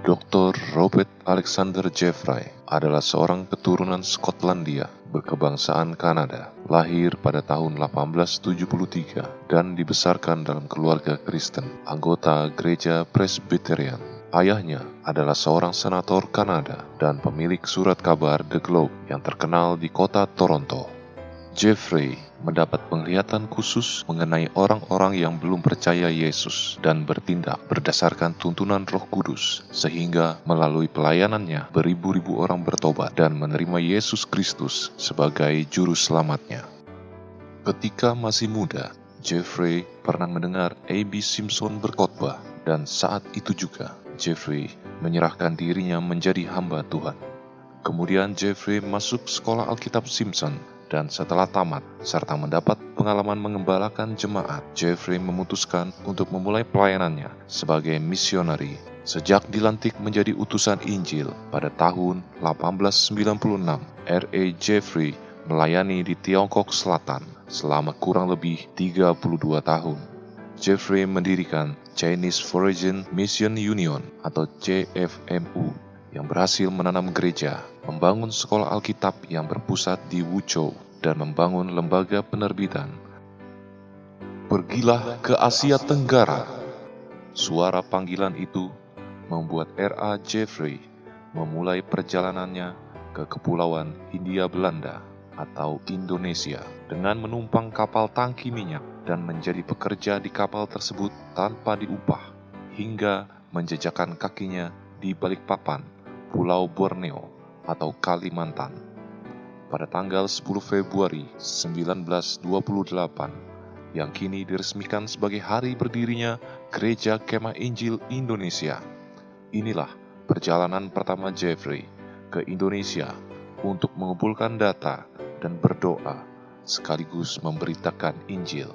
Dr. Robert Alexander Jeffrey adalah seorang keturunan Skotlandia berkebangsaan Kanada, lahir pada tahun 1873 dan dibesarkan dalam keluarga Kristen, anggota gereja Presbyterian. Ayahnya adalah seorang senator Kanada dan pemilik surat kabar The Globe yang terkenal di kota Toronto. Jeffrey mendapat penglihatan khusus mengenai orang-orang yang belum percaya Yesus dan bertindak berdasarkan tuntunan Roh Kudus, sehingga melalui pelayanannya beribu-ribu orang bertobat dan menerima Yesus Kristus sebagai juru selamatnya. Ketika masih muda, Jeffrey pernah mendengar A.B. Simpson berkhotbah, dan saat itu juga Jeffrey menyerahkan dirinya menjadi hamba Tuhan. Kemudian Jeffrey masuk sekolah Alkitab Simpson, dan setelah tamat, serta mendapat pengalaman mengembalakan jemaat, Jeffrey memutuskan untuk memulai pelayanannya sebagai misionari. Sejak dilantik menjadi utusan Injil pada tahun 1896, R.A. Jeffrey melayani di Tiongkok Selatan selama kurang lebih 32 tahun. Jeffrey mendirikan Chinese Foreign Mission Union atau CFMU yang berhasil menanam gereja, membangun sekolah Alkitab yang berpusat di Wuzhou, dan membangun lembaga penerbitan. Pergilah ke Asia Tenggara. Suara panggilan itu membuat R.A. Jeffrey memulai perjalanannya ke Kepulauan Hindia Belanda atau Indonesia dengan menumpang kapal tangki minyak dan menjadi pekerja di kapal tersebut tanpa diupah, hingga menjejakkan kakinya di Balikpapan, Pulau Borneo atau Kalimantan. Pada tanggal 10 Februari 1928, yang kini diresmikan sebagai hari berdirinya Gereja Kemah Injil Indonesia. Inilah perjalanan pertama Jeffrey ke Indonesia untuk mengumpulkan data dan berdoa sekaligus memberitakan Injil.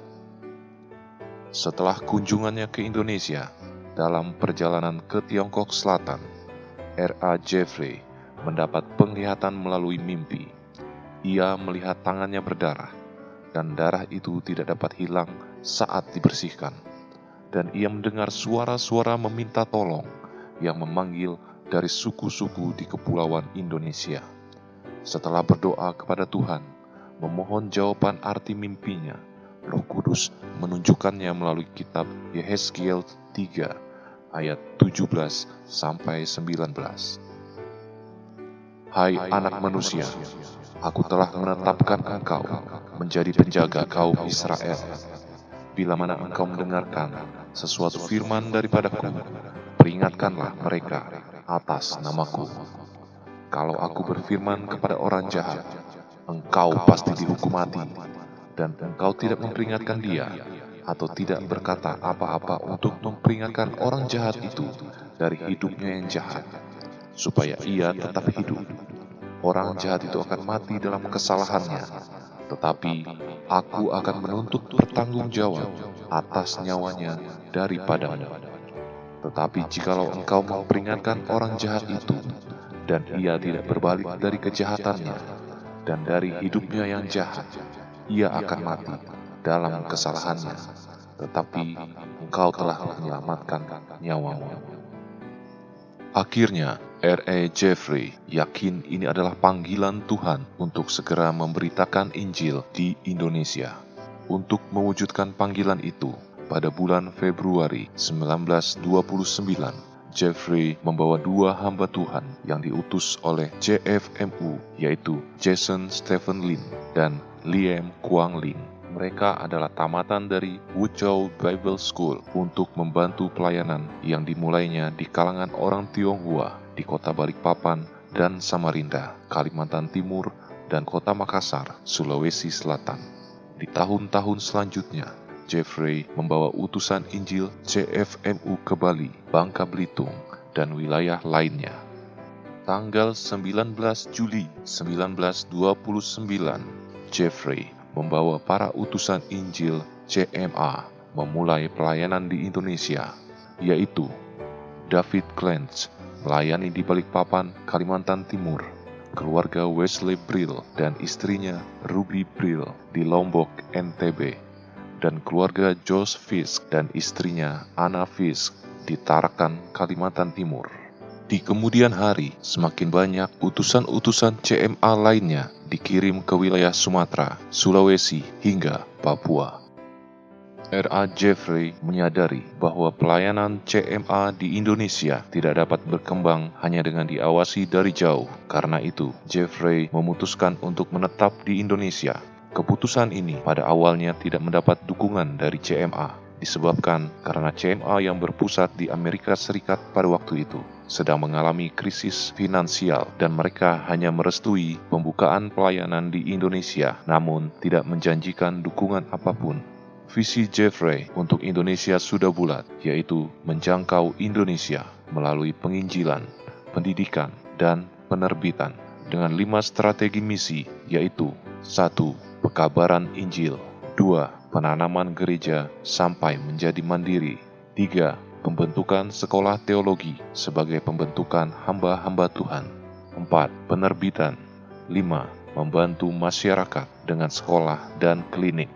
Setelah kunjungannya ke Indonesia dalam perjalanan ke Tiongkok Selatan, R.A. Jeffrey mendapat penglihatan melalui mimpi. Ia melihat tangannya berdarah, dan darah itu tidak dapat hilang saat dibersihkan. Dan ia mendengar suara-suara meminta tolong yang memanggil dari suku-suku di kepulauan Indonesia. Setelah berdoa kepada Tuhan, memohon jawaban arti mimpinya, Roh Kudus menunjukkannya melalui kitab Yehezkiel 3 ayat 17-19. Hai anak manusia, Aku telah menetapkan engkau menjadi penjaga kaum Israel. Bila mana engkau mendengarkan sesuatu firman daripadaku, peringatkanlah mereka atas namaku. Kalau aku berfirman kepada orang jahat, engkau pasti dihukum mati, dan engkau tidak memperingatkan dia, atau tidak berkata apa-apa untuk memperingatkan orang jahat itu dari hidupnya yang jahat, supaya ia tetap hidup. Orang jahat itu akan mati dalam kesalahannya, tetapi aku akan menuntut bertanggung-jawab atas nyawanya daripadamu. Tetapi jikalau engkau memperingatkan orang jahat itu, dan ia tidak berbalik dari kejahatannya, dan dari hidupnya yang jahat, ia akan mati dalam kesalahannya, tetapi engkau telah menyelamatkan nyawamu. Akhirnya, R.A. Jeffrey yakin ini adalah panggilan Tuhan untuk segera memberitakan Injil di Indonesia. Untuk mewujudkan panggilan itu, pada bulan Februari 1929, Jeffrey membawa dua hamba Tuhan yang diutus oleh CFMU, yaitu Jason Stephen Lin dan Liam Kuang Lin. Mereka adalah tamatan dari Wuzhou Bible School untuk membantu pelayanan yang dimulainya di kalangan orang Tionghoa di kota Balikpapan dan Samarinda, Kalimantan Timur, dan kota Makassar, Sulawesi Selatan. Di tahun-tahun selanjutnya, Jeffrey membawa utusan Injil CFMU ke Bali, Bangka Belitung, dan wilayah lainnya. Tanggal 19 Juli 1929, Jeffrey membawa para utusan Injil CMA memulai pelayanan di Indonesia, yaitu David Clance melayani di Balikpapan, Kalimantan Timur, keluarga Wesley Brill dan istrinya Ruby Brill di Lombok, NTB, dan keluarga Josh Fisk dan istrinya Anna Fisk di Tarakan, Kalimantan Timur. Di kemudian hari, semakin banyak utusan-utusan CMA lainnya dikirim ke wilayah Sumatera, Sulawesi, hingga Papua. R.A. Jeffrey menyadari bahwa pelayanan CMA di Indonesia tidak dapat berkembang hanya dengan diawasi dari jauh. Karena itu, Jeffrey memutuskan untuk menetap di Indonesia. Keputusan ini pada awalnya tidak mendapat dukungan dari CMA, disebabkan karena CMA yang berpusat di Amerika Serikat pada waktu itu sedang mengalami krisis finansial dan mereka hanya merestui pembukaan pelayanan di Indonesia, namun tidak menjanjikan dukungan apapun. Visi Jeffrey untuk Indonesia sudah bulat, yaitu menjangkau Indonesia melalui penginjilan, pendidikan, dan penerbitan dengan 5 strategi misi, yaitu 1. Pekabaran Injil, 2. Penanaman gereja sampai menjadi mandiri, 3. Pembentukan sekolah teologi sebagai pembentukan hamba-hamba Tuhan, 4. Penerbitan, 5. Membantu masyarakat dengan sekolah dan klinik.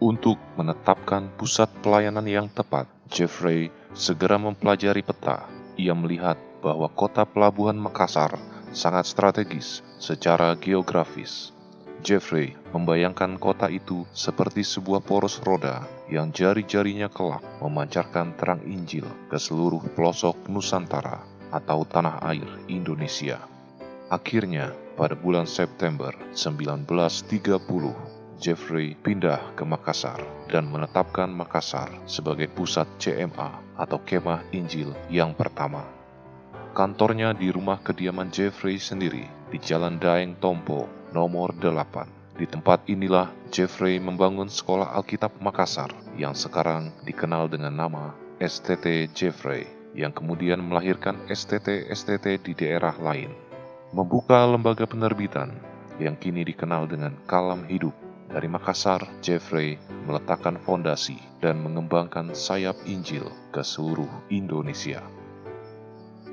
Untuk menetapkan pusat pelayanan yang tepat, Jeffrey segera mempelajari peta. Ia melihat bahwa kota pelabuhan Makassar sangat strategis secara geografis. Jeffrey membayangkan kota itu seperti sebuah poros roda yang jari-jarinya kelak memancarkan terang Injil ke seluruh pelosok Nusantara atau tanah air Indonesia. Akhirnya, pada bulan September 1930, Jeffrey pindah ke Makassar dan menetapkan Makassar sebagai pusat CMA atau Kemah Injil yang pertama. Kantornya di rumah kediaman Jeffrey sendiri di Jalan Daeng Tompo, nomor 8. Di tempat inilah Jeffrey membangun Sekolah Alkitab Makassar yang sekarang dikenal dengan nama STT Jeffrey, yang kemudian melahirkan STT-STT di daerah lain. Membuka lembaga penerbitan yang kini dikenal dengan Kalam Hidup. Dari Makassar, Jeffrey meletakkan fondasi dan mengembangkan sayap Injil ke seluruh Indonesia.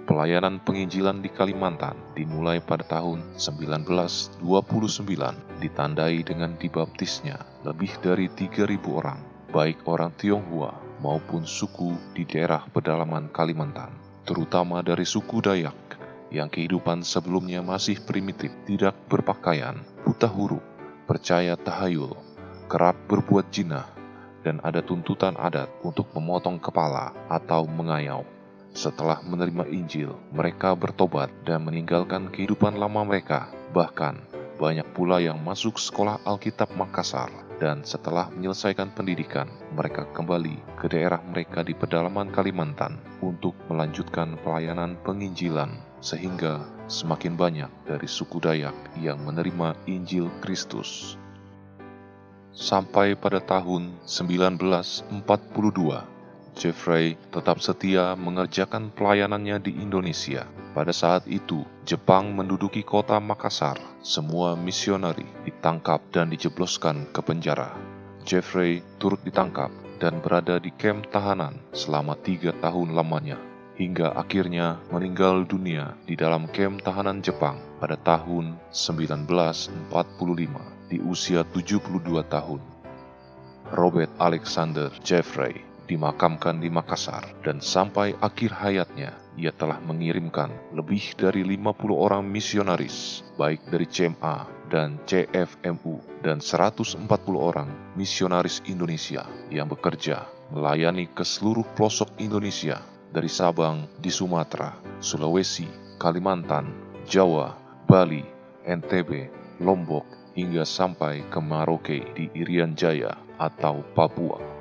Pelayanan penginjilan di Kalimantan dimulai pada tahun 1929, ditandai dengan dibaptisnya lebih dari 3.000 orang, baik orang Tionghoa maupun suku di daerah pedalaman Kalimantan, terutama dari suku Dayak, yang kehidupan sebelumnya masih primitif, tidak berpakaian, buta huruf, percaya tahayul, kerap berbuat jinah, dan ada tuntutan adat untuk memotong kepala atau mengayau. Setelah menerima Injil, mereka bertobat dan meninggalkan kehidupan lama mereka. Bahkan, banyak pula yang masuk sekolah Alkitab Makassar, dan setelah menyelesaikan pendidikan, mereka kembali ke daerah mereka di pedalaman Kalimantan untuk melanjutkan pelayanan penginjilan, sehingga semakin banyak dari suku Dayak yang menerima Injil Kristus. Sampai pada tahun 1942, Jeffrey tetap setia mengerjakan pelayanannya di Indonesia. Pada saat itu, Jepang menduduki kota Makassar. Semua misionari ditangkap dan dijebloskan ke penjara. Jeffrey turut ditangkap dan berada di kamp tahanan selama 3 tahun lamanya, hingga akhirnya meninggal dunia di dalam kamp tahanan Jepang pada tahun 1945 di usia 72 tahun. Robert Alexander Jeffrey dimakamkan di Makassar, dan sampai akhir hayatnya ia telah mengirimkan lebih dari 50 orang misionaris, baik dari CMA dan CFMU, dan 140 orang misionaris Indonesia yang bekerja melayani ke seluruh pelosok Indonesia, dari Sabang di Sumatera, Sulawesi, Kalimantan, Jawa, Bali, NTB, Lombok, hingga sampai ke Merauke di Irian Jaya atau Papua.